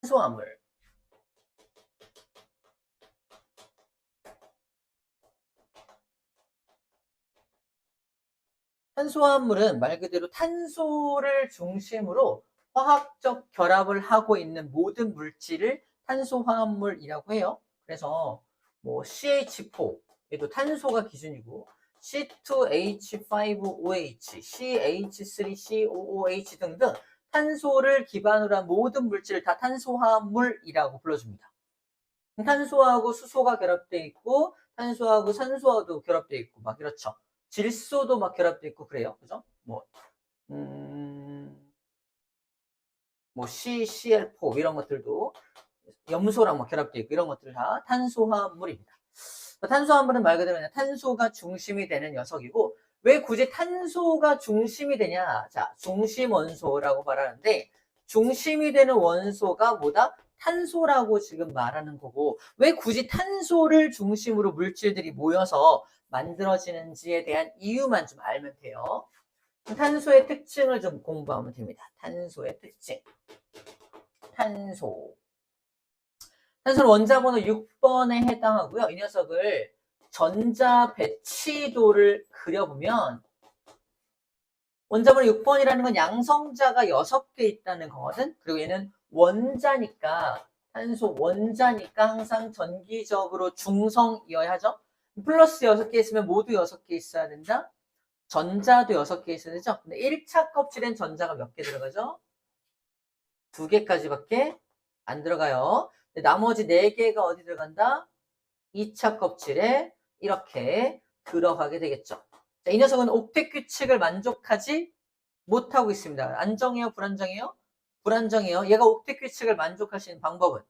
탄수화물. 탄수화물은 말 그대로 탄소를 중심으로 화학적 결합을 하고 있는 모든 물질을 탄소화물이라고 해요. 그래서 뭐 CH4, 얘도 탄소가 기준이고 C2H5OH, CH3COOH 등등 탄소를 기반으로 한 모든 물질을 다 탄소화물이라고 불러줍니다. 탄소하고 수소가 결합되어 있고 탄소하고 산소하고도 결합되어 있고 막 이렇죠. 질소도 막 결합되어 있고 그래요. 그죠? CCl4 이런 것들도 염소랑 막 결합되어 있고 이런 것들 다 탄소화물입니다. 탄소화물은 말 그대로 그냥 탄소가 중심이 되는 녀석이고 왜 굳이 탄소가 중심이 되냐? 자, 중심 원소라고 말하는데 중심이 되는 원소가 뭐다? 탄소라고 지금 말하는 거고 왜 굳이 탄소를 중심으로 물질들이 모여서 만들어지는지에 대한 이유만 좀 알면 돼요. 탄소의 특징을 좀 공부하면 됩니다. 탄소의 특징. 탄소는 원자번호 6번에 해당하고요. 이 녀석을 전자 배치도를 그려보면 원자번호 6번이라는 건 양성자가 6개 있다는 거거든. 그리고 얘는 원자니까 탄소 원자니까 항상 전기적으로 중성이어야 하죠. 플러스 6개 있으면 모두 6개 있어야 된다. 전자도 6개 있어야 되죠. 근데 1차 껍질엔 전자가 몇 개 들어가죠? 2개까지밖에 안 들어가요. 나머지 4개가 어디 들어간다? 2차 껍질에 이렇게 들어가게 되겠죠. 자, 이 녀석은 옥텟 규칙을 만족하지 못하고 있습니다. 안정해요? 불안정해요? 불안정해요. 얘가 옥텟 규칙을 만족할 수 있는 방법은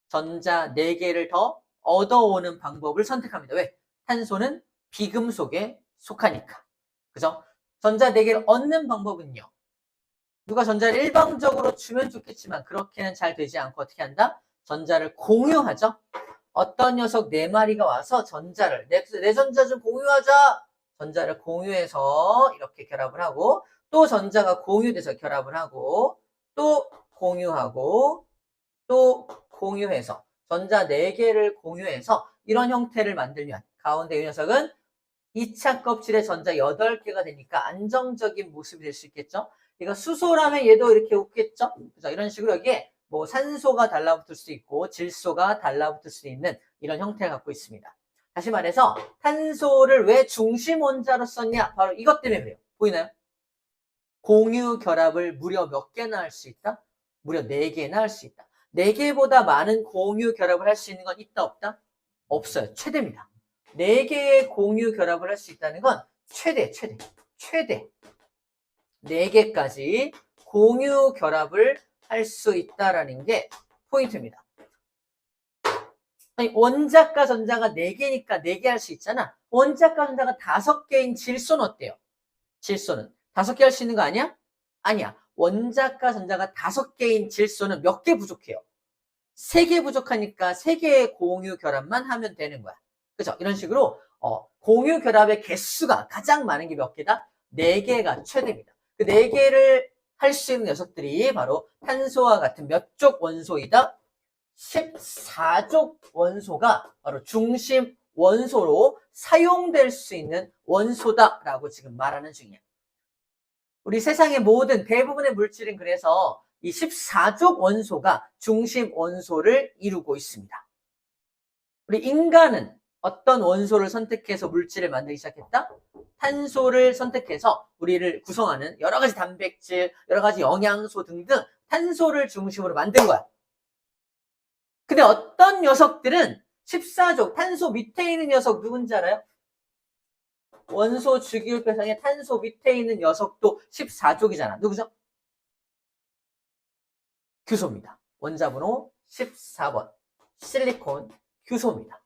전자 4개를 더 얻어오는 방법을 선택합니다. 왜? 탄소는 비금속에 속하니까. 그죠? 전자 4개를 얻는 방법은요. 누가 전자를 일방적으로 주면 좋겠지만 그렇게는 잘 되지 않고 어떻게 한다? 전자를 공유하죠. 어떤 녀석 4마리가 와서 전자를 내 전자 좀 공유하자. 전자를 공유해서 이렇게 결합을 하고 또 전자가 공유돼서 결합을 하고 또 공유하고 또 공유해서 전자 4개를 공유해서 이런 형태를 만들면 가운데 이 녀석은 2차 껍질에 전자 8개가 되니까 안정적인 모습이 될 수 있겠죠. 그러니까 수소라면 얘도 이렇게 웃겠죠. 그죠? 이런 식으로 여기에 뭐 산소가 달라붙을 수 있고 질소가 달라붙을 수 있는 이런 형태를 갖고 있습니다. 다시 말해서 탄소를 왜 중심 원자로 썼냐? 바로 이것 때문에 그래요. 보이나요? 공유 결합을 무려 몇 개나 할 수 있다? 무려 4개나 할 수 있다. 4개보다 많은 공유 결합을 할 수 있는 건 있다 없다? 없어요. 최대입니다. 4개의 공유 결합을 할 수 있다는 건 최대. 4개까지 공유 결합을 할 수 있다라는 게 포인트입니다. 아니, 원자과 전자가 4개니까 4개 할 수 있잖아. 원자과 전자가 5개인 질소는 어때요? 질소는 5개 할 수 있는 거 아니야? 아니야. 원자과 전자가 5개인 질소는 몇 개 부족해요? 3개 부족하니까 3개의 공유 결합만 하면 되는 거야. 그죠? 이런 식으로 공유 결합의 개수가 가장 많은 게 몇 개다? 4개가 최대입니다. 그 4개를 할 수 있는 녀석들이 바로 탄소와 같은 몇 족 원소이다? 14족 원소가 바로 중심 원소로 사용될 수 있는 원소다라고 지금 말하는 중이야. 우리 세상의 모든 대부분의 물질은 그래서 이 14족 원소가 중심 원소를 이루고 있습니다. 우리 인간은 어떤 원소를 선택해서 물질을 만들기 시작했다? 탄소를 선택해서 우리를 구성하는 여러 가지 단백질, 여러 가지 영양소 등등 탄소를 중심으로 만든 거야. 근데 어떤 녀석들은 14족, 탄소 밑에 있는 녀석 누군지 알아요? 원소 주기율표상에 탄소 밑에 있는 녀석도 14족이잖아. 누구죠? 규소입니다. 원자번호 14번. 실리콘 규소입니다.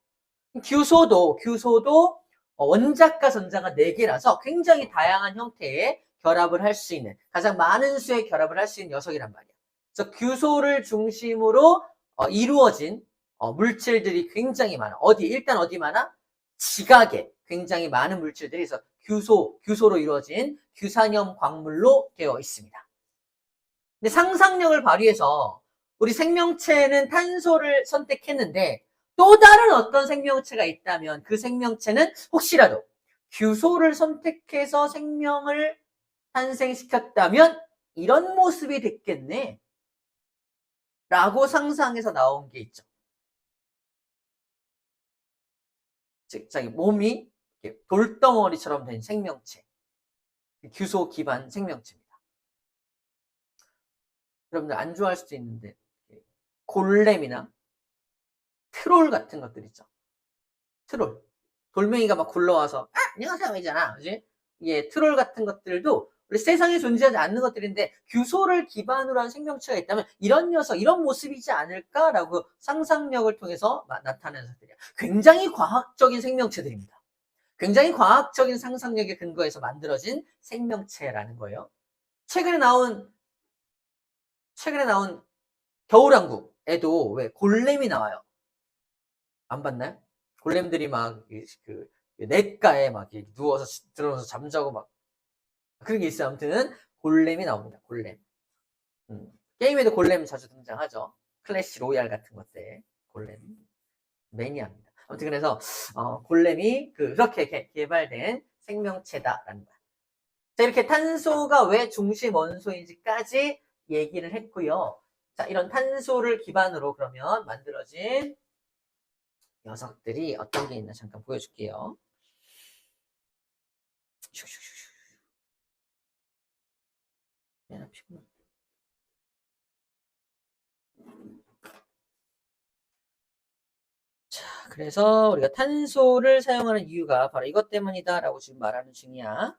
규소도 원자과 전자가 4개라서 굉장히 다양한 형태의 결합을 할 수 있는, 가장 많은 수의 결합을 할 수 있는 녀석이란 말이야. 그래서 규소를 중심으로 이루어진 물질들이 굉장히 많아. 일단 어디 많아? 지각에 굉장히 많은 물질들이 있어. 규소로 이루어진 규산염 광물로 되어 있습니다. 근데 상상력을 발휘해서 우리 생명체는 탄소를 선택했는데 또 다른 어떤 생명체가 있다면 그 생명체는 혹시라도 규소를 선택해서 생명을 탄생시켰다면 이런 모습이 됐겠네 라고 상상해서 나온 게 있죠. 즉 자기 몸이 돌덩어리처럼 된 생명체, 규소 기반 생명체입니다. 여러분들 안 좋아할 수도 있는데 골렘이나 트롤 같은 것들 있죠. 트롤. 돌멩이가 막 굴러와서 안녕하세요 이잖아. 그지? 예, 트롤 같은 것들도 우리 세상에 존재하지 않는 것들인데 규소를 기반으로 한 생명체가 있다면 이런 녀석, 이런 모습이지 않을까라고 상상력을 통해서 나타내는 것들이에요. 굉장히 과학적인 생명체들입니다. 굉장히 과학적인 상상력에 근거해서 만들어진 생명체라는 거예요. 최근에 나온 겨울왕국에도 왜 골렘이 나와요. 안 봤나요? 골렘들이 막 그 냇가에 막 누워서 들어서 잠자고 막 그런 게 있어요. 아무튼 골렘이 나옵니다. 골렘. 게임에도 골렘 자주 등장하죠. 클래시 로얄 같은 것들 골렘 매니아입니다. 아무튼 그래서 골렘이 그렇게 개발된 생명체다라는 거야. 자, 이렇게 탄소가 왜 중심 원소인지까지 얘기를 했고요. 자, 이런 탄소를 기반으로 그러면 만들어진 녀석들이 어떤 게 있나 잠깐 보여줄게요. 자, 그래서 우리가 탄소를 사용하는 이유가 바로 이것 때문이다라고 지금 말하는 중이야.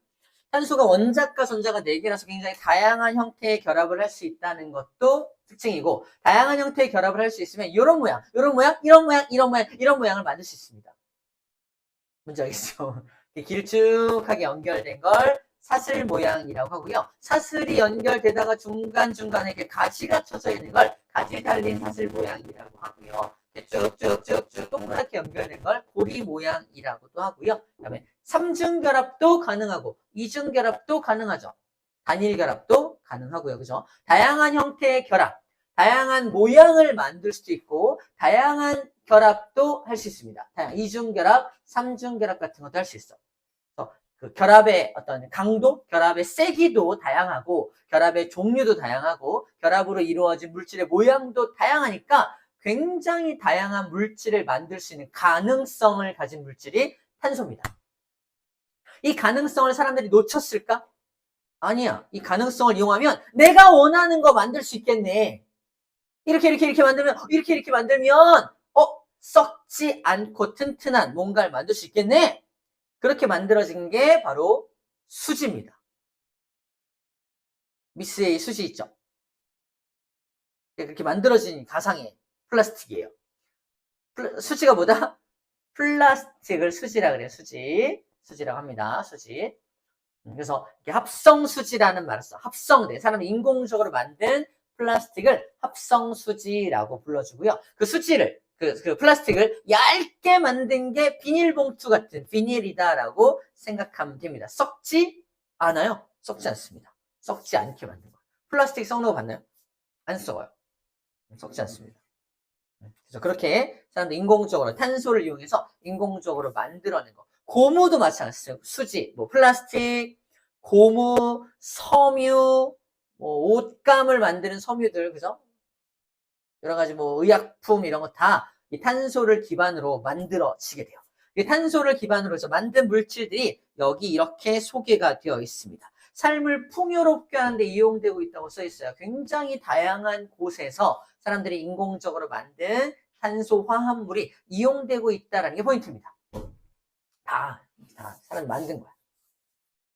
탄소가 원자과 전자가 4개라서 굉장히 다양한 형태의 결합을 할 수 있다는 것도 특징이고, 다양한 형태의 결합을 할 수 있으면 이런 모양, 이런 모양, 이런 모양, 이런 모양, 이런 모양을 만들 수 있습니다. 뭔지 알겠죠? 길쭉하게 연결된 걸 사슬 모양이라고 하고요. 사슬이 연결되다가 중간중간에 이렇게 가지가 쳐져 있는 걸 가지 달린 사슬 모양이라고 하고요. 쭉쭉쭉쭉 동그랗게 연결된 걸 고리 모양이라고도 하고요. 그다음에 3중 결합도 가능하고 2중 결합도 가능하죠. 단일 결합도 가능하고요. 그죠? 다양한 형태의 결합, 다양한 모양을 만들 수도 있고 다양한 결합도 할 수 있습니다. 2중 결합, 3중 결합 같은 것도 할 수 있어. 그 결합의 어떤 강도, 결합의 세기도 다양하고 결합의 종류도 다양하고 결합으로 이루어진 물질의 모양도 다양하니까 굉장히 다양한 물질을 만들 수 있는 가능성을 가진 물질이 탄소입니다. 이 가능성을 사람들이 놓쳤을까? 아니야. 이 가능성을 이용하면 내가 원하는 거 만들 수 있겠네. 이렇게 만들면 이렇게 만들면 썩지 않고 튼튼한 뭔가를 만들 수 있겠네. 그렇게 만들어진 게 바로 수지입니다. 미스 A 수지 있죠? 그렇게 만들어진 가상의 플라스틱이에요. 수지가 뭐다? 플라스틱을 수지라 그래요. 수지라고 합니다. 수지. 그래서 합성수지라는 말을 써. 합성돼. 사람이 인공적으로 만든 플라스틱을 합성수지라고 불러주고요. 그 수지를 그 플라스틱을 얇게 만든 게 비닐봉투 같은 비닐이다라고 생각하면 됩니다. 썩지 않아요. 썩지 않습니다. 썩지 않게 만든 거. 플라스틱 썩는 거 봤나요? 안 썩어요. 썩지 않습니다. 그래서 그렇게 사람들 인공적으로 탄소를 이용해서 인공적으로 만들어낸 거. 고무도 마찬가지예요. 수지, 플라스틱, 고무, 섬유, 옷감을 만드는 섬유들, 그죠? 여러 가지 의약품 이런 거 다 이 탄소를 기반으로 만들어지게 돼요. 이 탄소를 기반으로 해서 만든 물질들이 여기 이렇게 소개가 되어 있습니다. 삶을 풍요롭게 하는 데 이용되고 있다고 써 있어요. 굉장히 다양한 곳에서 사람들이 인공적으로 만든 탄소 화합물이 이용되고 있다는 게 포인트입니다. 다 사람이 만든 거야.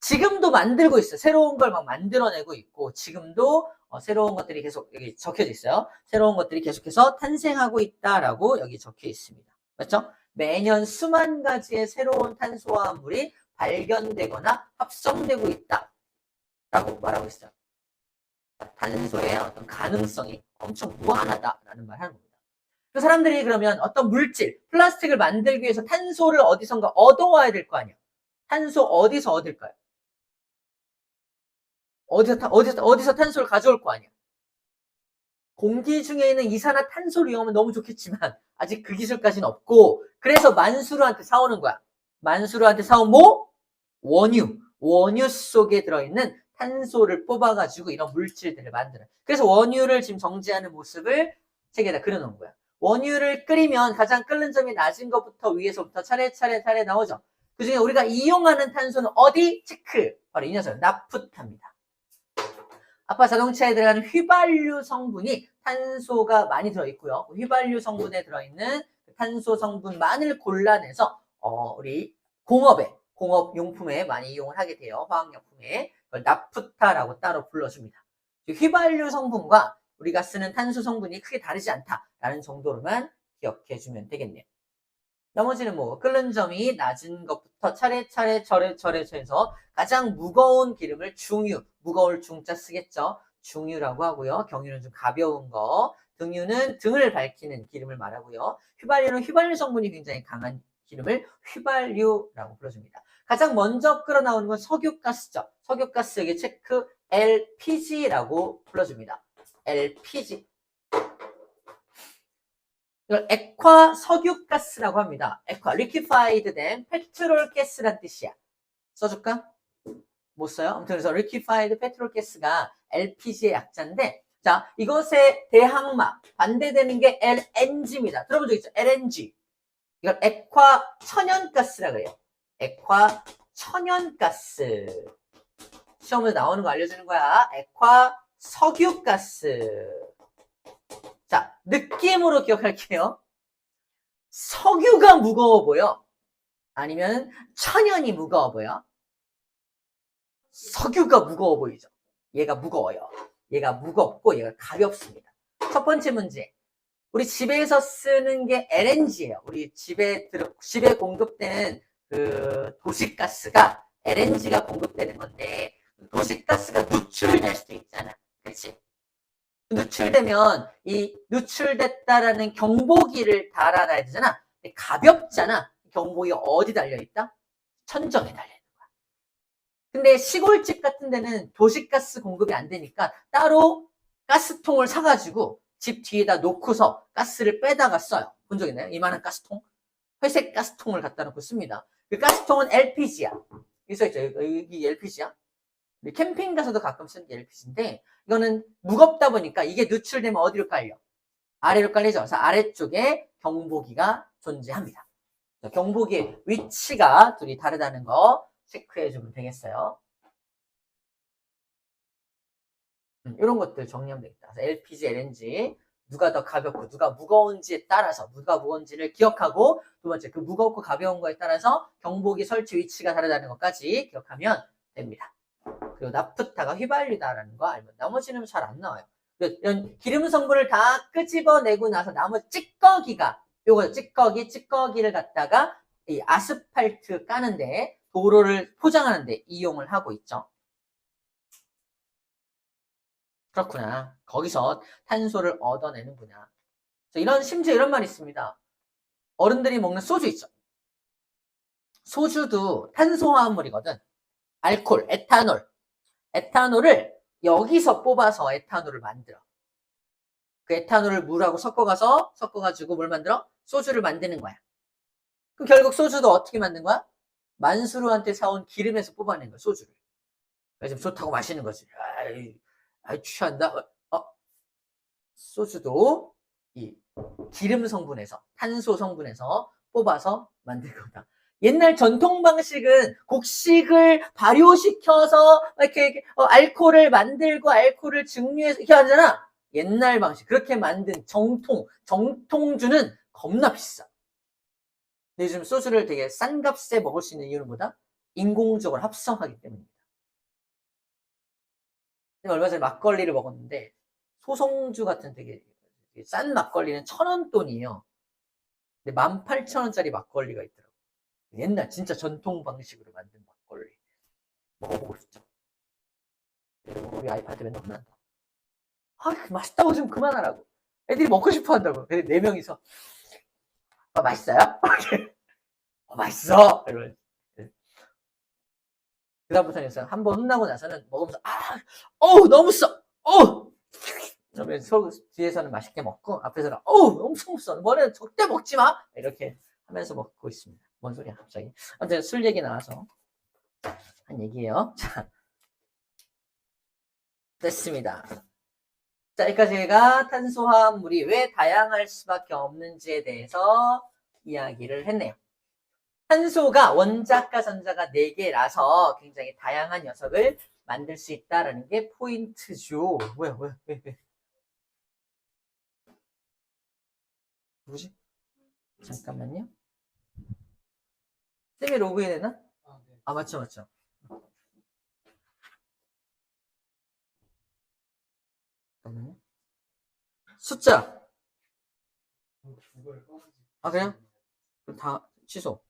지금도 만들고 있어요. 새로운 걸 막 만들어내고 있고 지금도 새로운 것들이 계속 여기 적혀져 있어요. 새로운 것들이 계속해서 탄생하고 있다라고 여기 적혀 있습니다. 맞죠? 매년 수만 가지의 새로운 탄소화합물이 발견되거나 합성되고 있다라고 말하고 있어요. 탄소의 어떤 가능성이 엄청 무한하다라는 말 하는 겁니다. 그 사람들이 그러면 어떤 물질, 플라스틱을 만들기 위해서 탄소를 어디선가 얻어와야 될 거 아니야. 탄소 어디서 얻을까요? 어디서 탄소를 가져올 거 아니야. 공기 중에 있는 이산화탄소를 이용하면 너무 좋겠지만 아직 그 기술까지는 없고 그래서 만수르한테 사오는 거야. 만수르한테 사온 뭐? 원유. 원유 속에 들어있는 탄소를 뽑아가지고 이런 물질들을 만드는. 그래서 원유를 지금 정지하는 모습을 책에다 그려놓은 거야. 원유를 끓이면 가장 끓는 점이 낮은 것부터 위에서부터 차례차례 나오죠. 그중에 우리가 이용하는 탄소는 어디? 체크. 바로 이 녀석, 나프타입니다. 아빠 자동차에 들어가는 휘발유 성분이 탄소가 많이 들어있고요. 휘발유 성분에 들어있는 탄소 성분만을 골라내서 우리 공업용품에 많이 이용을 하게 돼요. 화학약품에. 그걸 나프타라고 따로 불러줍니다. 휘발유 성분과 우리가 쓰는 탄소 성분이 크게 다르지 않다라는 정도로만 기억해주면 되겠네요. 나머지는 뭐 끓는 점이 낮은 것부터 차례차례 해서 가장 무거운 기름을 중유, 무거울 중자 쓰겠죠. 중유라고 하고요. 경유는 좀 가벼운 거, 등유는 등을 밝히는 기름을 말하고요. 휘발유는 휘발유 성분이 굉장히 강한 기름을 휘발유라고 불러줍니다. 가장 먼저 끓어나오는 건 석유가스죠. 석유가스 여기 체크 LPG라고 불러줍니다. LPG. 이걸 액화 석유가스라고 합니다. 액화, liquefied 된 페트롤 가스란 뜻이야. 써줄까? 못 써요? 아무튼 그래서 liquefied petrol gas가 LPG의 약자인데, 자, 이것의 대항마, 반대되는 게 LNG입니다. 들어본 적 있죠? LNG. 이걸 액화 천연가스라고 해요. 액화 천연가스. 시험에서 나오는 거 알려주는 거야. 액화 석유가스. 자, 느낌으로 기억할게요. 석유가 무거워 보여? 아니면 천연이 무거워 보여? 석유가 무거워 보이죠? 얘가 무거워요. 얘가 무겁고 얘가 가볍습니다. 첫 번째 문제. 우리 집에서 쓰는 게 LNG예요. 우리 집에 공급되는 그 도시가스가 LNG가 공급되는 건데, 도시가스가 누출될 수도 있잖아. 그렇지? 누출되면 이 누출됐다라는 경보기를 달아놔야 되잖아. 근데 가볍잖아. 경보기가 어디 달려있다? 천정에 달려있는 거야. 근데 시골집 같은 데는 도시가스 공급이 안 되니까 따로 가스통을 사가지고 집 뒤에다 놓고서 가스를 빼다가 써요. 본 적 있나요? 이만한 가스통? 회색 가스통을 갖다 놓고 씁니다. 그 가스통은 LPG야. 여기 써있죠? 여기 LPG야? 캠핑 가서도 가끔 쓰는 게 LPG인데, 이거는 무겁다 보니까 이게 누출되면 어디로 깔려? 아래로 깔리죠. 그래서 아래쪽에 경보기가 존재합니다. 경보기의 위치가 둘이 다르다는 거 체크해주면 되겠어요. 이런 것들 정리하면 되겠다. 그래서 LPG, LNG 누가 더 가볍고 누가 무거운지에 따라서, 누가 무거운지를 기억하고, 두 번째 그 무겁고 가벼운 거에 따라서 경보기 설치 위치가 다르다는 것까지 기억하면 됩니다. 그리고 나프타가 휘발유다라는 거 알면 나머지는 잘 안 나와요. 이런 기름 성분을 다 끄집어내고 나서 나머지 찌꺼기가, 요거 찌꺼기를 갖다가 이 아스팔트 까는데, 도로를 포장하는데 이용을 하고 있죠. 그렇구나. 거기서 탄소를 얻어내는구나. 심지어 이런 말이 있습니다. 어른들이 먹는 소주 있죠. 소주도 탄소화합물이거든. 알코올, 에탄올을 여기서 뽑아서 에탄올을 만들어. 그 에탄올을 물하고 섞어가지고 뭘 만들어? 소주를 만드는 거야. 그럼 결국 소주도 어떻게 만든 거야? 만수르한테 사온 기름에서 뽑아낸 거야, 소주를. 그래서 좋다고 마시는 거지. 아이 취한다. 소주도 이 기름 성분에서, 탄소 성분에서 뽑아서 만든 거다. 옛날 전통 방식은 곡식을 발효시켜서 이렇게 알코올을 만들고 알코올을 증류해서 이렇게 하잖아. 옛날 방식. 그렇게 만든 정통주는 겁나 비싸. 근데 요즘 소주를 되게 싼 값에 먹을 수 있는 이유는 뭐다? 인공적으로 합성하기 때문입니다. 내가 얼마 전에 막걸리를 먹었는데, 소송주 같은 되게 싼 막걸리는 1,000원 돈이에요. 근데 18,000원짜리 막걸리가 있더라고. 옛날 진짜 전통 방식으로 만든 막걸리 먹어보고 싶죠. 우리 아이한테 맨날 혼난다. 맛있다고 좀 그만하라고. 애들이 먹고 싶어 한다고. 애들 4명이서 맛있어요? 맛있어! 이러면. 그 다음부터는 한번 혼나고 나서는 먹으면서 너무 써! 그러면 뒤에서는 맛있게 먹고 앞에서는 어우 엄청 없어 뭐는 절대 먹지 마 이렇게 하면서 먹고 있습니다. 뭔 소리야 갑자기. 아무튼 술 얘기 나와서 한 얘기예요. 자, 됐습니다. 자, 여기까지가 탄소화합물이 왜 다양할 수밖에 없는지에 대해서 이야기를 했네요. 탄소가 원자가 전자가 4개라서 굉장히 다양한 녀석을 만들 수 있다라는 게 포인트죠. 왜? 누구지? 잠깐만요. 쌤이 로그인 했나? 아, 맞죠. 잠깐만요. 숫자. 아, 그래요? 그럼 다 취소.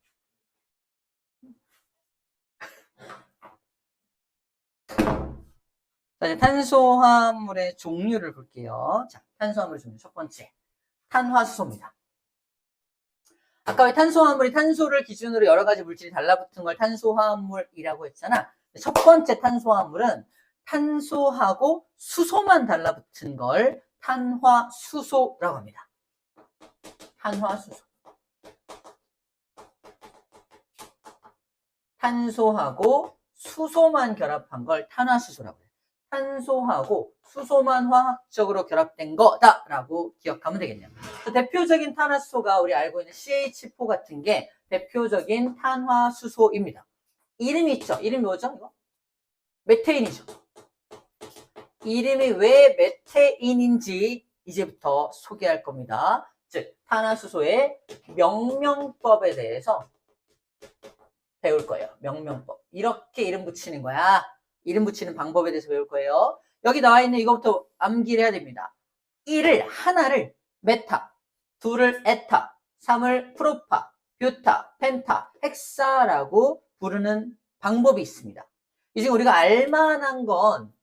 자, 이제 탄소화물의 종류를 볼게요. 자, 탄소화물 종류 첫 번째. 탄화수소입니다. 아까 왜 탄소화물이 탄소를 기준으로 여러 가지 물질이 달라붙은 걸 탄소화물이라고 했잖아. 첫 번째 탄소화물은 탄소하고 수소만 달라붙은 걸 탄화수소라고 합니다. 탄화수소. 탄소하고 수소만 결합한 걸 탄화수소라고 해요. 탄소하고 수소만 화학적으로 결합된 거다라고 기억하면 되겠네요. 대표적인 탄화수소가 우리 알고 있는 CH4 같은 게 대표적인 탄화수소입니다. 이름이 있죠? 이름이 뭐죠? 이거? 메테인이죠. 이름이 왜 메테인인지 이제부터 소개할 겁니다. 즉, 탄화수소의 명명법에 대해서 배울 거예요. 명명법. 이렇게 이름 붙이는 거야. 이름 붙이는 방법에 대해서 배울 거예요. 여기 나와 있는 이것부터 암기를 해야 됩니다. 1을 하나를 메타, 2를 에타, 3을 프로파, 뷰타, 펜타, 헥사라고 부르는 방법이 있습니다. 이 중에 우리가 알만한 건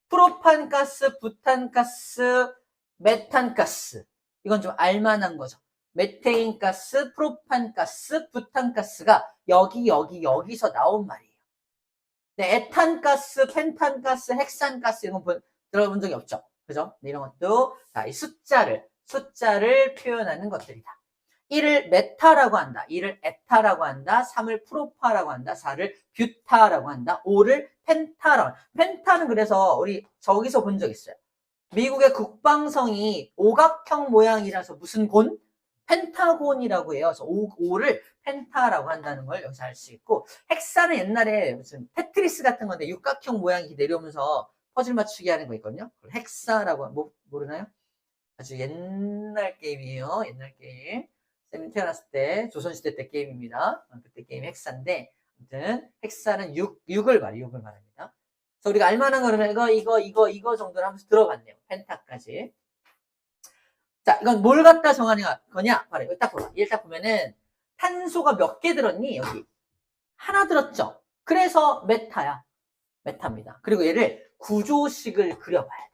프로판가스, 부탄가스, 메탄가스. 이건 좀 알만한 거죠. 메테인가스, 프로판가스, 부탄가스가 여기서 나온 말이에요. 네, 에탄가스, 펜탄가스, 헥산가스 이런 거 들어본 적이 없죠. 그죠? 네, 이런 것도 자, 이 숫자를 표현하는 것들이다. 1을 메타라고 한다. 2를 에타라고 한다. 3을 프로파라고 한다. 4를 뷰타라고 한다. 5를 펜타라고 한다. 펜타는 그래서 우리 저기서 본 적 있어요. 미국의 국방성이 오각형 모양이라서 무슨 곤? 펜타곤이라고 해요. 그래서 5를 펜타라고 한다는 걸 여기서 알 수 있고, 헥사는 옛날에 무슨 테트리스 같은 건데 육각형 모양이 내려오면서 퍼즐 맞추기 하는 거 있거든요. 헥사라고 모르나요? 아주 옛날 게임이에요. 옛날 게임. 쌤이 태어났을 때 조선시대 때 게임입니다. 그때 게임 헥사인데 아무튼 헥사는 6을 말합니다. 그래서 우리가 알만한 거는 이거 정도를 하면서 들어봤네요. 펜타까지. 자, 이건 뭘 갖다 정하는 거냐? 바로 여기 딱 보자. 얘를 딱 보면은 탄소가 몇 개 들었니? 여기. 하나 들었죠? 그래서 메타야. 메타입니다. 그리고 얘를 구조식을 그려봐야 돼.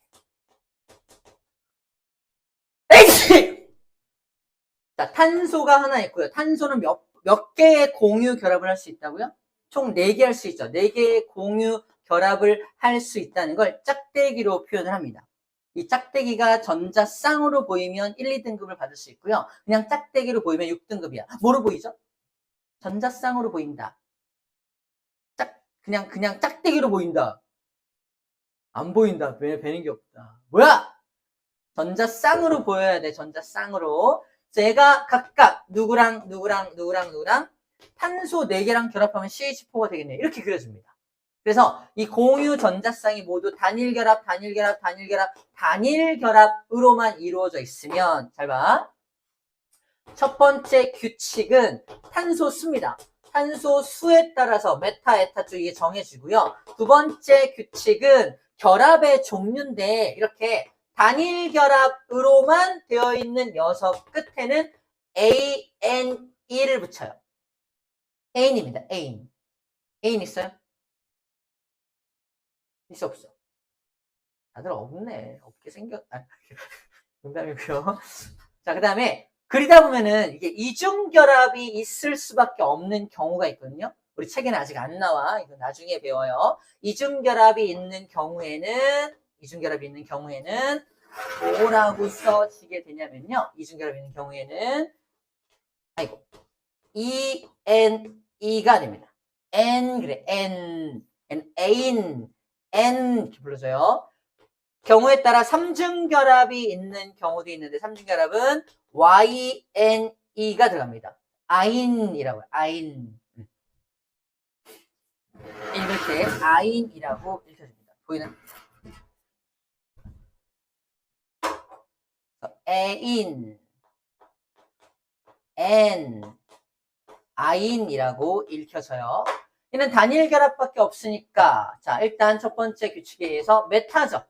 에이씨! 자, 탄소가 하나 있고요. 탄소는 몇 개의 공유 결합을 할 수 있다고요? 총 4개 할 수 있죠. 4개의 공유 결합을 할 수 있다는 걸 짝대기로 표현을 합니다. 이 짝대기가 전자쌍으로 보이면 1, 2등급을 받을 수 있고요. 그냥 짝대기로 보이면 6등급이야. 뭐로 보이죠? 전자쌍으로 보인다. 그냥 짝대기로 보인다. 안 보인다. 왜 배는 게 없다. 뭐야? 전자쌍으로 보여야 돼. 전자쌍으로. 제가 각각 누구랑 탄소 4개랑 결합하면 CH4가 되겠네요. 이렇게 그려줍니다. 그래서 이 공유 전자쌍이 모두 단일결합으로만 이루어져 있으면, 잘 봐. 첫 번째 규칙은 탄소수입니다. 탄소수에 따라서 메타, 에타 쪽이 정해지고요. 두 번째 규칙은 결합의 종류인데 이렇게 단일결합으로만 되어 있는 녀석 끝에는 ANE를 붙여요. AN입니다. AN. AN 있어요? 있어 없어? 다들 없네. 없게 생겼다. 농담이고요. 자, 그 다음에 그리다 보면은 이게 이중결합이 있을 수밖에 없는 경우가 있거든요. 우리 책에는 아직 안 나와. 이거 나중에 배워요. 이중결합이 있는 경우에는 뭐라고 써지게 되냐면요. 이중결합이 있는 경우에는 ENE가 됩니다. N 그래 N 이렇게 불러줘요. 경우에 따라 삼중결합이 있는 경우도 있는데 삼중결합은 YNE가 들어갑니다. 아인이라고요. 아인. 읽을 때 아인이라고 읽혀집니다. 보이는? 애인, N, 아인이라고 읽혀져요. 이는 단일 결합밖에 없으니까 자 일단 첫 번째 규칙에 의해서 메타죠.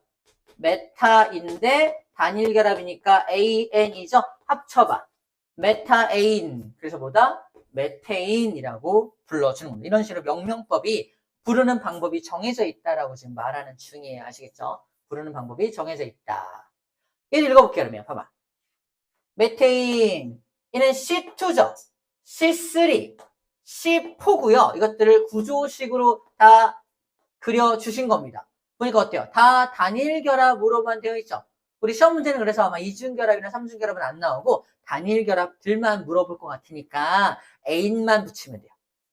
메타인데 단일 결합이니까 AN이죠. 합쳐봐. 메타에인. 그래서 뭐다? 메테인이라고 불러주는 겁니다. 이런 식으로 명명법이 부르는 방법이 정해져 있다라고 지금 말하는 중이에요. 아시겠죠? 부르는 방법이 정해져 있다. 얘를 읽어볼게요. 그러면 봐봐. 메테인. 얘는 C2죠. C3, C4고요. 이것들을 구조식으로 다 그려주신 겁니다. 보니까 어때요? 다 단일 결합으로만 되어 있죠. 우리 시험 문제는 그래서 아마 이중결합이나 삼중결합은 안 나오고 단일 결합들만 물어볼 것 같으니까 애인만 붙이면 돼요.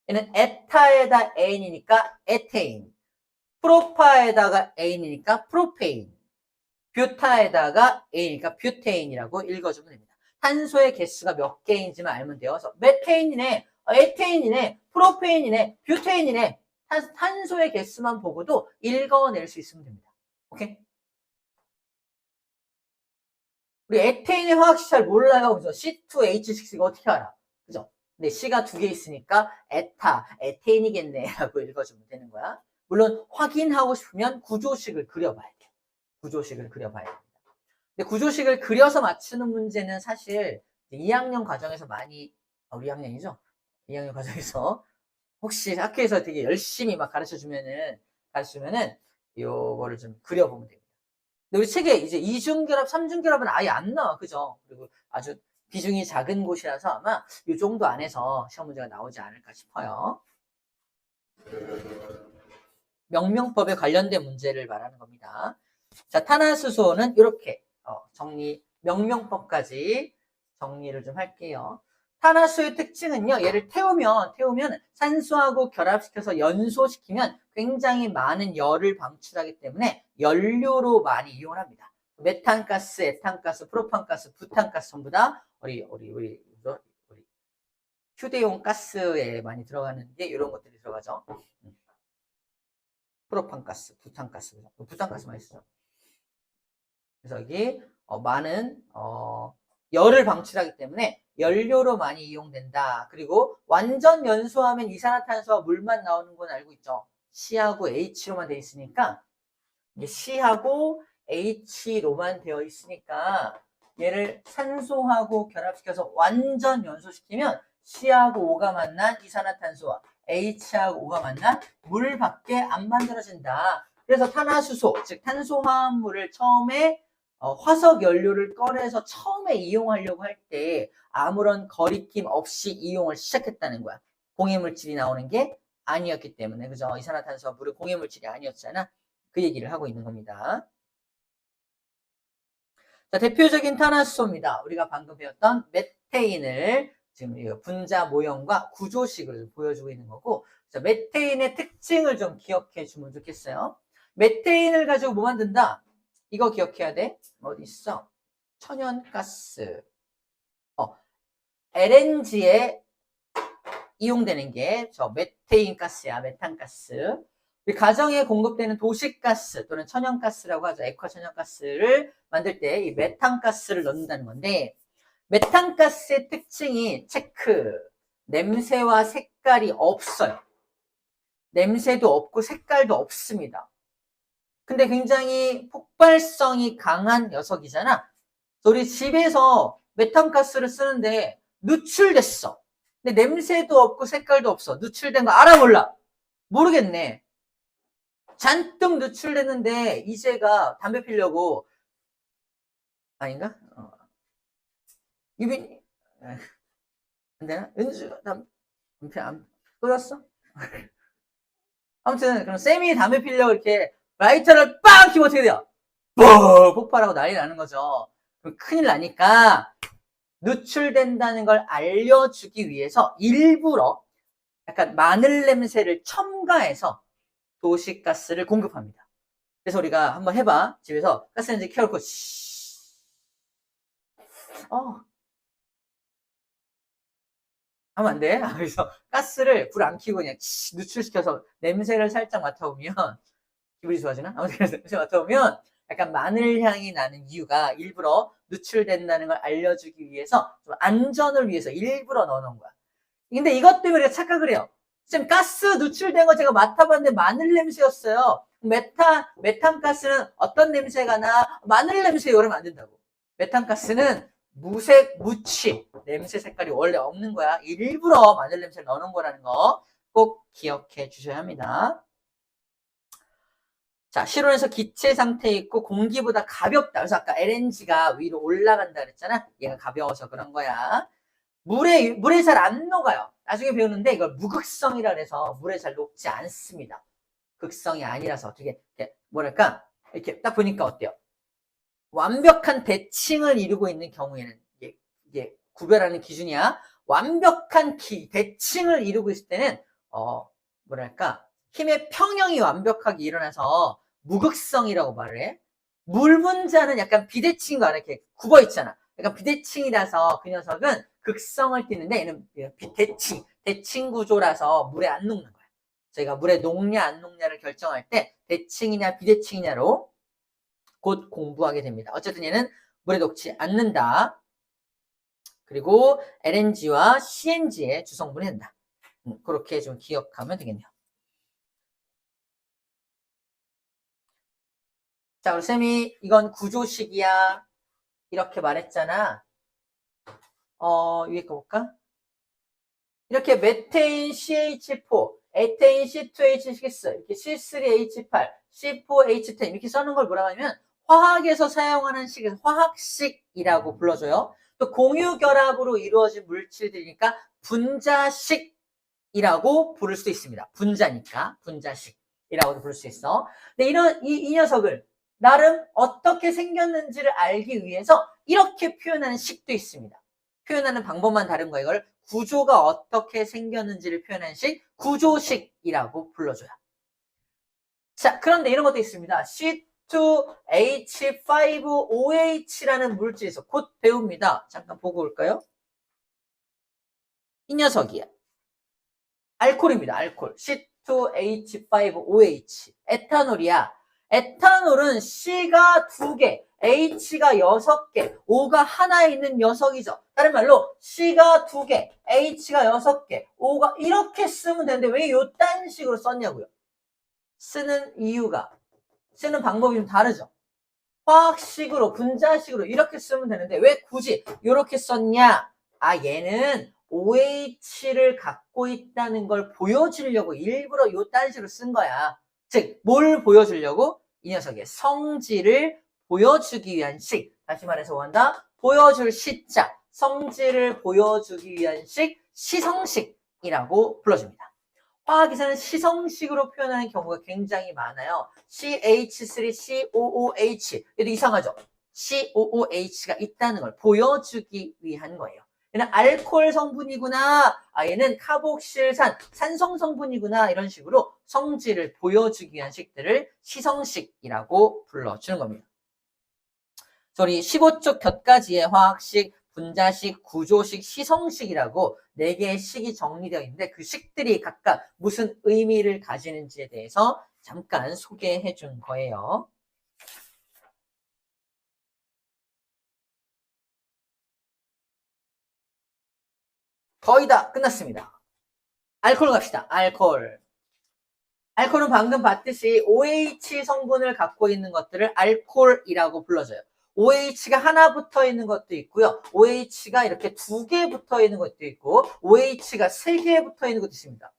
얘는 에타에다 애인이니까 에테인, 프로파에다가 애인이니까 프로페인, 뷰타에다가 애인이니까 뷰테인이라고 읽어주면 됩니다. 탄소의 개수가 몇 개인지만 알면 돼요. 그래서 메테인이네, 에테인이네, 프로페인이네, 뷰테인이네. 탄소의 개수만 보고도 읽어낼 수 있으면 됩니다. 오케이? 우리 에테인의 화학식 잘 몰라요. 그죠? C2H6 이거 어떻게 알아? 그죠? 근데 C가 두 개 있으니까 에테인이겠네 라고 읽어주면 되는 거야. 물론 확인하고 싶으면 구조식을 그려봐야 돼. 구조식을 그려봐야 됩니다. 근데 구조식을 그려서 맞추는 문제는 사실 2학년 과정에서 많이, 우리 학년이죠? 2학년 과정에서 혹시 학교에서 되게 열심히 막 가르쳐주면은 요거를 좀 그려보면 됩니다. 근데 우리 책에 이제 이중결합, 삼중결합은 아예 안 나와. 그죠? 그리고 아주 비중이 작은 곳이라서 아마 이 정도 안에서 시험 문제가 나오지 않을까 싶어요. 명명법에 관련된 문제를 말하는 겁니다. 자, 탄화수소는 이렇게 명명법까지 정리를 좀 할게요. 탄화수의 특징은요, 얘를 태우면 산소하고 결합시켜서 연소시키면 굉장히 많은 열을 방출하기 때문에 연료로 많이 이용을 합니다. 메탄가스, 에탄가스, 프로판가스, 부탄가스 전부 다 우리 휴대용 가스에 많이 들어가는 게 이런 것들이 들어가죠. 프로판가스, 부탄가스, 부탄가스 많이 쓰죠. 그래서 여기 많은 열을 방출하기 때문에 연료로 많이 이용된다. 그리고 완전 연소하면 이산화탄소와 물만 나오는 건 알고 있죠. C하고 H로만 되어 있으니까 C하고 H로만 되어 있으니까 얘를 산소하고 결합시켜서 완전 연소시키면 C하고 O가 만난 이산화탄소와 H하고 O가 만난 물밖에 안 만들어진다. 그래서 탄화수소, 즉 탄소화합물을 처음에 화석 연료를 꺼내서 처음에 이용하려고 할 때 아무런 거리낌 없이 이용을 시작했다는 거야. 공해물질이 나오는 게 아니었기 때문에. 그죠? 이산화탄소와 물은 공해물질이 아니었잖아. 그 얘기를 하고 있는 겁니다. 자, 대표적인 탄화수소입니다. 우리가 방금 배웠던 메테인을 지금 분자 모형과 구조식을 보여주고 있는 거고, 자, 메테인의 특징을 좀 기억해 주면 좋겠어요. 메테인을 가지고 뭐 만든다? 이거 기억해야 돼. 어디 있어? 천연가스. LNG에 이용되는 게 저 메테인 가스야. 메탄가스. 우리 가정에 공급되는 도시가스 또는 천연가스라고 하죠. 액화천연가스를 만들 때 이 메탄가스를 넣는다는 건데, 메탄가스의 특징이 체크. 냄새와 색깔이 없어요. 냄새도 없고 색깔도 없습니다. 근데 굉장히 폭발성이 강한 녀석이잖아. 우리 집에서 메탄가스를 쓰는데 누출됐어. 근데 냄새도 없고 색깔도 없어. 누출된 거 알아 몰라? 모르겠네. 잔뜩 누출됐는데 이제가 담배 피려고 아닌가? 유빈이 안 되나? 은주 담배 안 꽂았어? 아무튼 그럼 쌤이 담배 피려고 이렇게 라이터를 빵 켜면 어떻게 돼요? 폭발하고 난리 나는 거죠. 그럼 큰일 나니까 누출된다는 걸 알려주기 위해서 일부러 약간 마늘 냄새를 첨가해서 도시가스를 공급합니다. 그래서 우리가 한번 해봐. 집에서 가스레인지 켜놓고 하면 안 돼. 그래서 가스를 불 안 켜고 그냥 누출시켜서 냄새를 살짝 맡아보면 기분이 좋아지나? 아무튼 그래서 냄새 맡아보면 약간 마늘 향이 나는 이유가 일부러 누출된다는 걸 알려주기 위해서 좀 안전을 위해서 일부러 넣어놓은 거야. 근데 이것 때문에 우리가 착각을 해요. 지금 가스 누출된 거 제가 맡아봤는데 마늘 냄새였어요. 메탄가스는 어떤 냄새가 나? 마늘 냄새 이러면 안 된다고. 메탄가스는 무색, 무취, 냄새 색깔이 원래 없는 거야. 일부러 마늘 냄새를 넣는 거라는 거 꼭 기억해 주셔야 합니다. 자, 실온에서 기체 상태에 있고 공기보다 가볍다. 그래서 아까 LNG가 위로 올라간다 그랬잖아. 얘가 가벼워서 그런 거야. 물에 잘 안 녹아요. 나중에 배우는데 이걸 무극성이라 해서 물에 잘 녹지 않습니다. 극성이 아니라서 어떻게 뭐랄까 이렇게 딱 보니까 어때요? 완벽한 대칭을 이루고 있는 경우에는 이게 구별하는 기준이야. 완벽한 대칭을 이루고 있을 때는 뭐랄까 힘의 평형이 완벽하게 일어나서 무극성이라고 말을 해. 물 분자는 약간 비대칭과 이렇게 굽어 있잖아. 약간 비대칭이라서 그 녀석은 극성을 띠는데 얘는 대칭 구조라서 물에 안 녹는 거야. 저희가 물에 녹냐 안 녹냐를 결정할 때 대칭이냐 비대칭이냐로 곧 공부하게 됩니다. 어쨌든 얘는 물에 녹지 않는다. 그리고 LNG와 CNG의 주성분이 된다. 그렇게 좀 기억하면 되겠네요. 자, 우리 쌤이 이건 구조식이야. 이렇게 말했잖아. 위에 거 볼까? 이렇게 메테인 CH4, 에테인 C2H6, 이렇게 C3H8, C4H10 이렇게 써는 걸 뭐라고 하냐면 화학에서 사용하는 식에서 화학식이라고 불러줘요. 또 공유결합으로 이루어진 물질들이니까 분자식이라고 부를 수 있습니다. 분자니까 분자식이라고도 부를 수 있어. 근데 이 녀석을 나름 어떻게 생겼는지를 알기 위해서 이렇게 표현하는 식도 있습니다. 표현하는 방법만 다른 거예요. 이걸 구조가 어떻게 생겼는지를 표현하는 식, 구조식이라고 불러줘요. 자, 그런데 이런 것도 있습니다. C2H5OH라는 물질이 있어. 곧 배웁니다. 잠깐 보고 올까요? 이 녀석이야. 알코올입니다. 알코올. C2H5OH. 에탄올이야. 에탄올은 C가 2개, H가 6개, O가 하나 있는 녀석이죠. 다른 말로 C가 2개, H가 6개, O가 이렇게 쓰면 되는데 왜 이딴 식으로 썼냐고요. 쓰는 방법이 좀 다르죠. 화학식으로, 분자식으로 이렇게 쓰면 되는데 왜 굳이 이렇게 썼냐? 얘는 OH를 갖고 있다는 걸 보여주려고 일부러 이딴 식으로 쓴 거야. 즉, 뭘 보여주려고? 이 녀석의 성질을 보여주기 위한 식. 다시 말해서 뭐한다? 보여줄 시자. 성질을 보여주기 위한 식, 시성식이라고 불러줍니다. 화학에서는 시성식으로 표현하는 경우가 굉장히 많아요. CH3COOH. 얘도 이상하죠? COOH가 있다는 걸 보여주기 위한 거예요. 얘는 알코올 성분이구나. 얘는 카복실산, 산성 성분이구나. 이런 식으로 성질을 보여주기 위한 식들을 시성식이라고 불러주는 겁니다. 우리 15쪽 곁가지의 화학식, 분자식, 구조식, 시성식이라고 4개의 식이 정리되어 있는데 그 식들이 각각 무슨 의미를 가지는지에 대해서 잠깐 소개해 준 거예요. 거의 다 끝났습니다. 알코올 갑시다. 알코올은 방금 봤듯이 OH 성분을 갖고 있는 것들을 알코올이라고 불러줘요. OH가 하나 붙어 있는 것도 있고요. OH가 이렇게 2개 붙어 있는 것도 있고 OH가 3개 붙어 있는 것도 있습니다.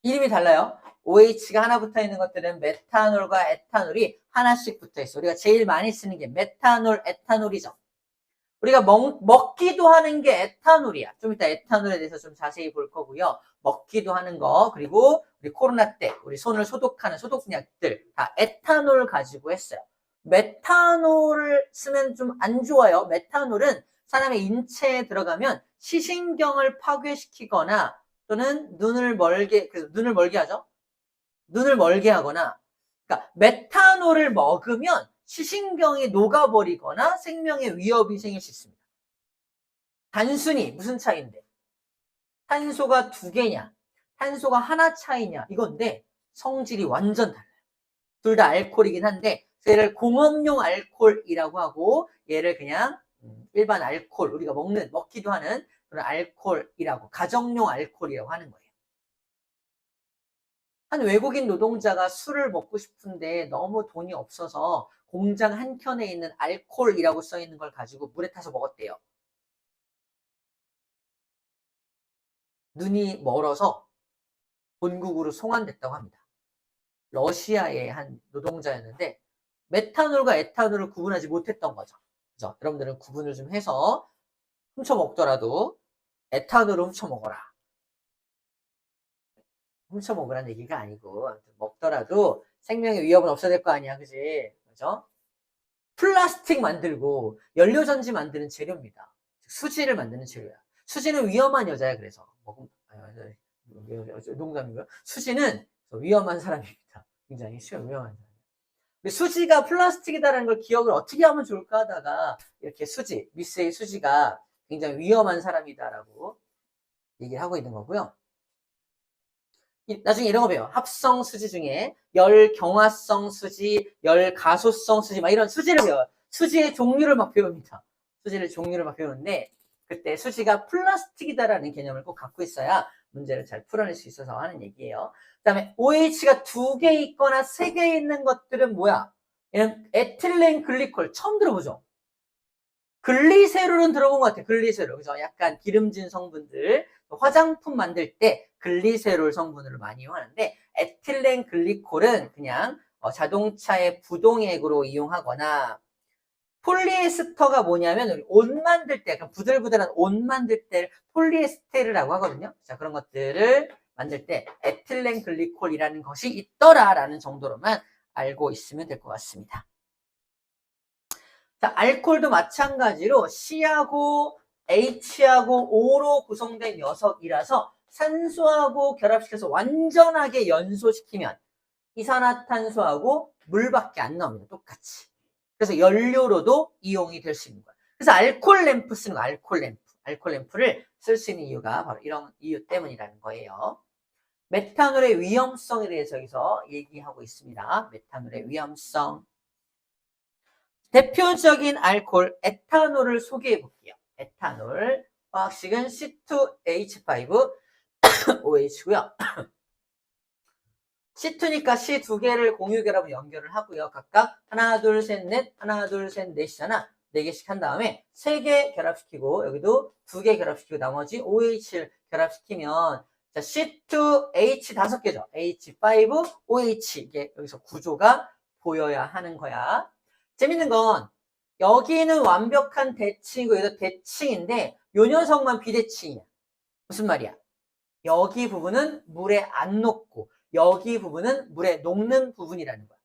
이름이 달라요. OH가 하나 붙어 있는 것들은 메탄올과 에탄올이 하나씩 붙어 있어. 우리가 제일 많이 쓰는 게 메탄올, 에탄올이죠. 우리가 먹기도 하는 게 에탄올이야. 좀 이따 에탄올에 대해서 좀 자세히 볼 거고요. 먹기도 하는 거, 그리고 우리 코로나 때 우리 손을 소독하는 소독약들 다 에탄올 가지고 했어요. 메탄올을 쓰면 좀 안 좋아요. 메탄올은 사람의 인체에 들어가면 시신경을 파괴시키거나 또는 눈을 멀게, 그래서 눈을 멀게 하죠. 눈을 멀게 하거나, 그러니까 메탄올을 먹으면 시신경이 녹아버리거나 생명의 위협이 생길 수 있습니다. 단순히 무슨 차이인데? 탄소가 2개냐, 탄소가 하나 차이냐 이건데 성질이 완전 달라요. 둘 다 알코올이긴 한데 얘를 공업용 알코올이라고 하고 얘를 그냥 일반 알코올, 우리가 먹기도 하는 그런 알코올이라고, 가정용 알코올이라고 하는 거예요. 한 외국인 노동자가 술을 먹고 싶은데 너무 돈이 없어서 공장 한켠에 있는 알코올이라고 써있는 걸 가지고 물에 타서 먹었대요. 눈이 멀어서 본국으로 송환됐다고 합니다. 러시아의 한 노동자였는데 메탄올과 에탄올을 구분하지 못했던 거죠. 그죠? 여러분들은 구분을 좀 해서 훔쳐 먹더라도 에탄올을 훔쳐 먹어라. 훔쳐 먹으라는 얘기가 아니고 먹더라도 생명의 위협은 없어야 될 거 아니야, 그지? 그죠? 플라스틱 만들고 연료전지 만드는 재료입니다. 수지를 만드는 재료야. 수지는 위험한 여자야. 그래서 농담이고요. 수지는 위험한 사람입니다. 굉장히 위험한 사람. 수지가 플라스틱이다라는 걸 기억을 어떻게 하면 좋을까 하다가 이렇게 미스의 수지가 굉장히 위험한 사람이다라고 얘기를 하고 있는 거고요. 나중에 이런 거 배워요. 합성 수지 중에 열경화성 수지, 열가소성 수지, 막 이런 수지를 배워요. 수지의 종류를 막 배웁니다. 수지의 종류를 막 배우는데 그때 수지가 플라스틱이다라는 개념을 꼭 갖고 있어야 문제를 잘 풀어낼 수 있어서 하는 얘기예요. 그 다음에 OH가 2개 있거나 3개 있는 것들은 뭐야? 얘는 에틸렌 글리콜. 처음 들어보죠? 글리세롤은 들어본 것 같아요. 글리세롤. 그죠? 약간 기름진 성분들. 화장품 만들 때 글리세롤 성분을 많이 이용하는데 에틸렌 글리콜은 그냥 자동차의 부동액으로 이용하거나, 폴리에스터가 뭐냐면 우리 옷 만들 때 약간 부들부들한 옷 만들 때 폴리에스테르라고 하거든요. 자, 그런 것들을 만들 때 에틸렌 글리콜이라는 것이 있더라라는 정도로만 알고 있으면 될 것 같습니다. 자, 알코올도 마찬가지로 C하고 H하고 O로 구성된 녀석이라서 산소하고 결합시켜서 완전하게 연소시키면 이산화탄소하고 물밖에 안 나옵니다. 똑같이. 그래서 연료로도 이용이 될 수 있는 거예요. 그래서 알코올 램프 쓰는 거, 알코올 램프를 쓸 수 있는 이유가 바로 이런 이유 때문이라는 거예요. 메탄올의 위험성에 대해서 여기서 얘기하고 있습니다. 메탄올의 위험성. 대표적인 알코올 에탄올을 소개해 볼게요. 에탄올. 화학식은 C2H5OH고요. C2니까 C 2개를 공유 결합을 연결을 하고요. 각각 하나, 둘, 셋, 넷, 하나, 둘, 셋, 넷이잖아. 4개씩 한 다음에 3개 결합시키고 여기도 2개 결합시키고 나머지 OH를 결합시키면 자, C2H 5개죠. H5OH 이게 여기서 구조가 보여야 하는 거야. 재밌는 건 여기는 완벽한 대칭이고 여기도 대칭인데 요 녀석만 비대칭이야. 무슨 말이야? 여기 부분은 물에 안 녹고 여기 부분은 물에 녹는 부분이라는 거야.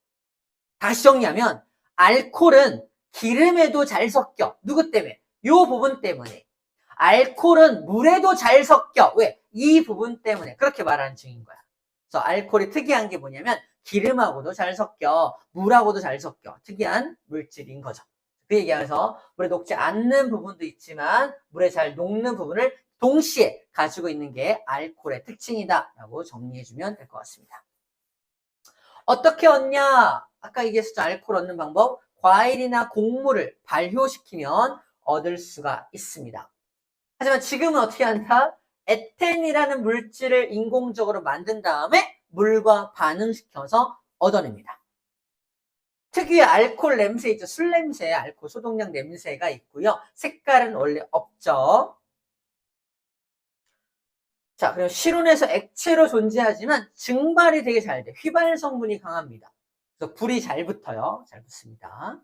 다시 정리하면 알코올은 기름에도 잘 섞여. 누구 때문에? 요 부분 때문에. 알코올은 물에도 잘 섞여. 왜? 이 부분 때문에. 그렇게 말하는 중인 거야. 그래서 알코올이 특이한 게 뭐냐면 기름하고도 잘 섞여, 물하고도 잘 섞여. 특이한 물질인 거죠. 그 얘기하면서 물에 녹지 않는 부분도 있지만 물에 잘 녹는 부분을 동시에 가지고 있는 게 알코올의 특징이다 라고 정리해주면 될 것 같습니다. 어떻게 얻냐? 아까 얘기했었죠. 알코올 얻는 방법. 과일이나 곡물을 발효시키면 얻을 수가 있습니다. 하지만 지금은 어떻게 한다? 에텐이라는 물질을 인공적으로 만든 다음에 물과 반응시켜서 얻어냅니다. 특유의 알코올 냄새 있죠. 술 냄새, 알코올 소독약 냄새가 있고요. 색깔은 원래 없죠. 자, 그리고 실온에서 액체로 존재하지만 증발이 되게 잘 돼. 휘발 성분이 강합니다. 그래서 불이 잘 붙어요. 잘 붙습니다.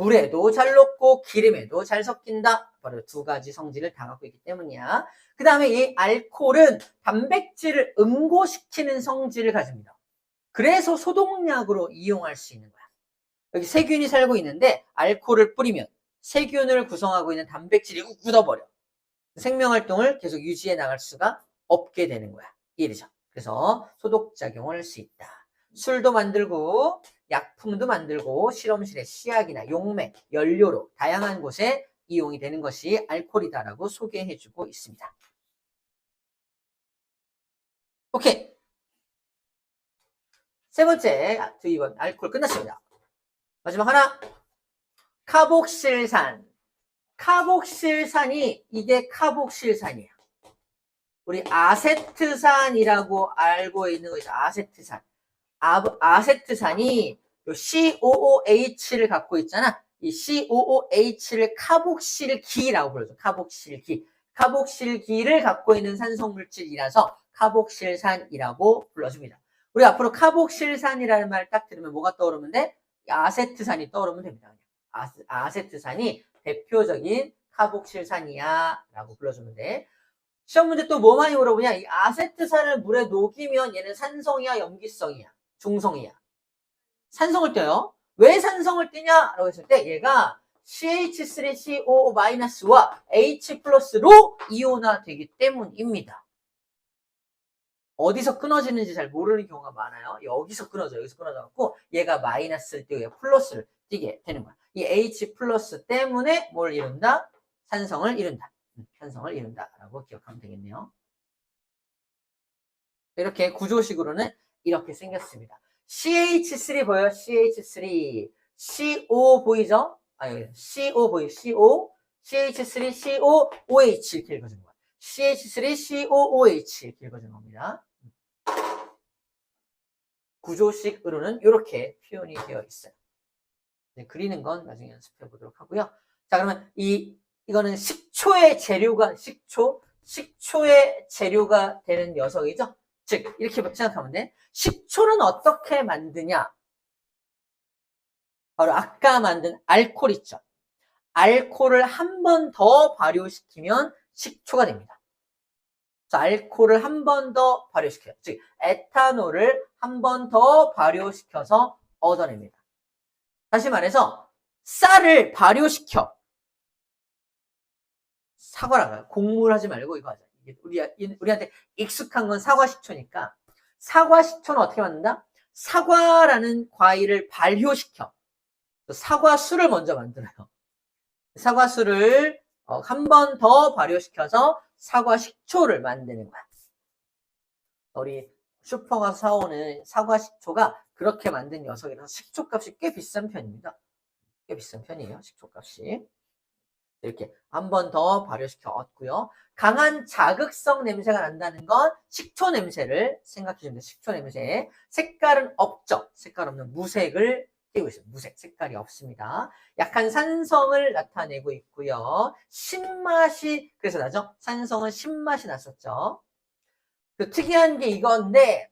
물에도 잘 녹고 기름에도 잘 섞인다. 바로 두 가지 성질을 다 갖고 있기 때문이야. 그 다음에 이 알코올은 단백질을 응고시키는 성질을 가집니다. 그래서 소독약으로 이용할 수 있는 거야. 여기 세균이 살고 있는데 알코올을 뿌리면 세균을 구성하고 있는 단백질이 굳어버려. 생명활동을 계속 유지해 나갈 수가 없게 되는 거야. 이해되죠? 그래서 소독작용을 할 수 있다. 술도 만들고 약품도 만들고 실험실의 시약이나 용맥, 연료로 다양한 곳에 이용이 되는 것이 알코올이다라고 소개해주고 있습니다. 오케이. 세 번째, 2번 알코올 끝났습니다. 마지막 하나, 카복실산. 카복실산이 이게 카복실산이에요. 우리 아세트산이라고 알고 있는 것이 아세트산. 아세트산이 COOH를 갖고 있잖아. 이 COOH를 카복실기라고 불러줘. 카복실기. 카복실기를 갖고 있는 산성물질이라서 카복실산이라고 불러줍니다. 우리 앞으로 카복실산이라는 말 딱 들으면 뭐가 떠오르면 돼? 아세트산이 떠오르면 됩니다. 아세트산이 대표적인 카복실산이야 라고 불러주면 돼. 시험 문제 또 뭐 많이 물어보냐? 이 아세트산을 물에 녹이면 얘는 산성이야, 염기성이야, 중성이야? 산성을 떼요. 왜 산성을 떼냐? 라고 했을 때 얘가 CH3COO-와 H+로 이온화되기 때문입니다. 어디서 끊어지는지 잘 모르는 경우가 많아요. 여기서 끊어져갖고 얘가 마이너스를 띄고 얘가 플러스를 띄게 되는 거야. 이 H+ 때문에 뭘 이룬다? 산성을 이룬다. 산성을 이룬다라고 기억하면 되겠네요. 이렇게 구조식으로는 이렇게 생겼습니다. CH3 보여요? CH3. CO 보이죠? CO 보이죠? CO. CH3, CO, OH 이렇게 읽어주는 거야. CH3, COOH 이렇게 읽어주는 겁니다. 구조식으로는 이렇게 표현이 되어 있어요. 네, 그리는 건 나중에 연습해 보도록 하고요. 자, 그러면 이거는 식초의 재료가, 식초의 재료가 되는 녀석이죠? 즉, 이렇게 생각하면 돼. 식초는 어떻게 만드냐? 바로 아까 만든 알코올 있죠? 알코올을 한 번 더 발효시키면 식초가 됩니다. 자, 알코올을 한 번 더 발효시켜요. 즉, 에탄올을 한 번 더 발효시켜서 얻어냅니다. 다시 말해서 쌀을 발효시켜. 사과라고요. 곡물 하지 말고 이거 하자. 우리한테 익숙한 건 사과식초니까 사과식초는 어떻게 만든다? 사과라는 과일을 발효시켜. 사과수를 먼저 만들어요. 사과수를 한 번 더 발효시켜서 사과식초를 만드는 거야. 우리 슈퍼 가서 사오는 사과식초가 그렇게 만든 녀석이라서 식초값이 꽤 비싼 편입니다. 꽤 비싼 편이에요. 식초값이. 이렇게 한 번 더 발효시켜 얻고요. 강한 자극성 냄새가 난다는 건 식초 냄새를 생각해 주면 돼요. 식초 냄새. 색깔은 없죠. 색깔 없는 무색을 띄고 있어요. 무색. 색깔이 없습니다. 약한 산성을 나타내고 있고요. 신맛이 그래서 나죠. 산성은 신맛이 났었죠. 그 특이한 게 이건데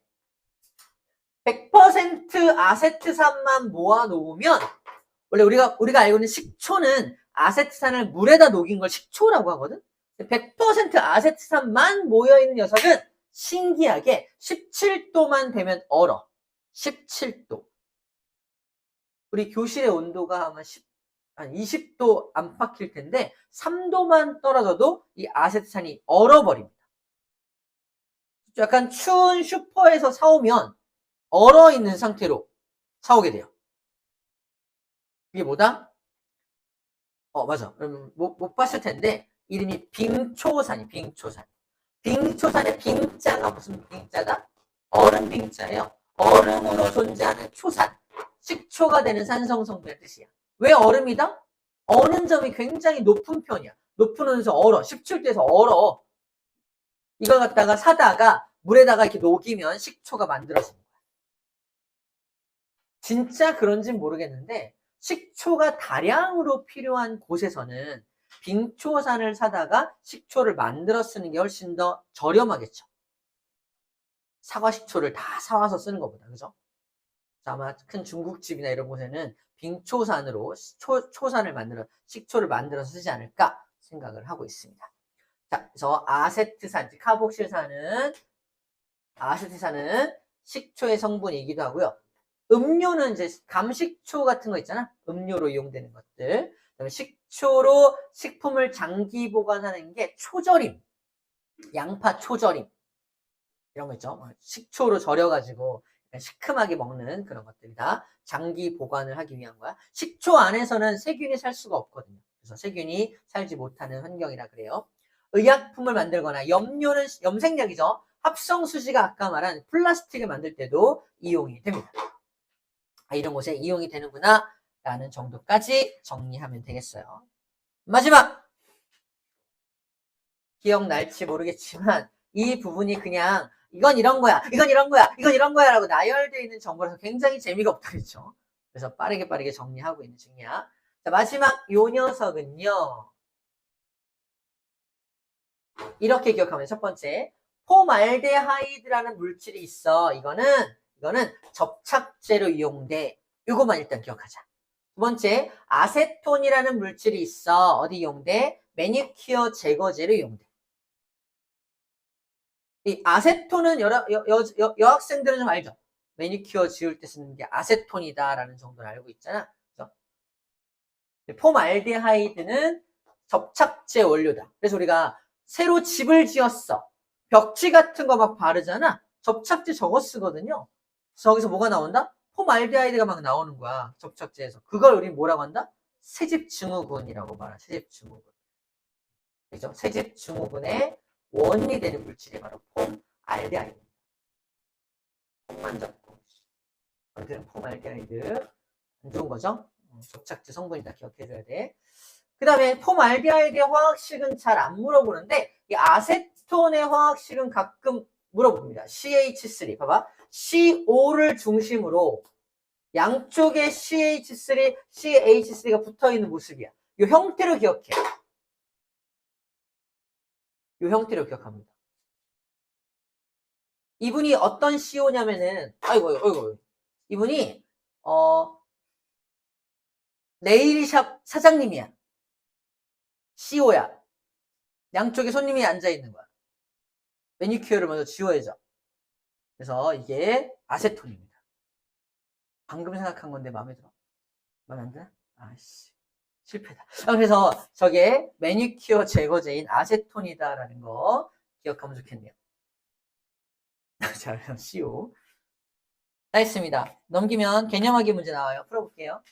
100% 아세트산만 모아놓으면 원래 우리가 알고 있는 식초는 아세트산을 물에다 녹인 걸 식초라고 하거든. 100% 아세트산만 모여있는 녀석은 신기하게 17도만 되면 얼어. 17도. 우리 교실의 온도가 아마 한 20도 안팎일 텐데 3도만 떨어져도 이 아세트산이 얼어버립니다. 약간 추운 슈퍼에서 사오면 얼어있는 상태로 사오게 돼요. 이게 뭐다? 맞아. 못 봤을 텐데 이름이 빙초산이 빙초산. 빙초산의 빙자가 무슨 빙자다? 얼음 빙자예요. 얼음으로 존재하는 초산. 식초가 되는 산성성분의 뜻이야. 왜 얼음이다? 어는 점이 굉장히 높은 편이야. 높은 온에서 얼어. 17도에서 얼어. 이걸 갖다가 사다가 물에다가 이렇게 녹이면 식초가 만들어지는 거야. 진짜 그런지는 모르겠는데 식초가 다량으로 필요한 곳에서는 빙초산을 사다가 식초를 만들어 쓰는 게 훨씬 더 저렴하겠죠. 사과 식초를 다 사와서 쓰는 것보다. 그죠? 아마 큰 중국집이나 이런 곳에는 빙초산으로 초산을 식초를 만들어서 쓰지 않을까 생각을 하고 있습니다. 자, 그래서 아세트산, 아세트산은 식초의 성분이기도 하고요. 음료는 이제 감식초 같은 거 있잖아. 음료로 이용되는 것들. 그다음에 식초로 식품을 장기 보관하는 게 초절임, 양파 초절임 이런 거 있죠. 식초로 절여가지고 시큼하게 먹는 그런 것들이다. 장기 보관을 하기 위한 거야. 식초 안에서는 세균이 살 수가 없거든요. 그래서 세균이 살지 못하는 환경이라 그래요. 의약품을 만들거나 염료는 염색약이죠. 합성수지가 아까 말한 플라스틱을 만들 때도 이용이 됩니다. 이런 곳에 이용이 되는구나 라는 정도까지 정리하면 되겠어요. 마지막! 기억날지 모르겠지만 이 부분이 그냥 이건 이런 거야, 이건 이런 거야, 이건 이런 거야 라고 나열되어 있는 정보라서 굉장히 재미가 없다 그랬죠. 그래서 빠르게 정리하고 있는 중이야. 자, 마지막 요 녀석은요. 이렇게 기억하면 첫 번째 포말데하이드라는 물질이 있어. 이거는 접착제로 이용돼. 이거만 일단 기억하자. 두 번째 아세톤이라는 물질이 있어. 어디 이용돼? 매니큐어 제거제로 이용돼. 이 아세톤은 여학생들은 좀 알죠? 매니큐어 지울 때 쓰는 게 아세톤이다라는 정도를 알고 있잖아. 그렇죠? 포말데하이드는 접착제 원료다. 그래서 우리가 새로 집을 지었어. 벽지 같은 거 막 바르잖아. 접착제 저거 쓰거든요. 저기서 뭐가 나온다? 포말데하이드가 막 나오는 거야. 접착제에서. 그걸 우린 뭐라고 한다? 새집증후군이라고 말하. 새집증후군. 그죠? 새집증후군의 원인이 되는 물질이 바로 폼알데하이드입니다. 폼만 잡고. 아무튼 폼알데하이드. 안 좋은 거죠? 접착제 성분이다. 기억해줘야 돼. 그 다음에 폼알데하이드의 화학식은 잘 안 물어보는데 이 아세톤의 화학식은 가끔 물어봅니다. CH3. 봐봐. CO를 중심으로 양쪽에 CH3가 붙어있는 모습이야. 이 형태로 기억해. 이 형태로 기억합니다. 이분이 어떤 CO냐면은 아이고. 이분이 네일샵 사장님이야. CO야. 양쪽에 손님이 앉아있는 거야. 매니큐어를 먼저 지워야죠. 그래서 이게 아세톤입니다. 방금 생각한 건데 마음에 들어? 마음에 안 드나? 아이씨. 실패다. 그래서 저게 매니큐어 제거제인 아세톤이다라는 거 기억하면 좋겠네요. 자, CO. 다 했습니다. 넘기면 개념하기 문제 나와요. 풀어볼게요.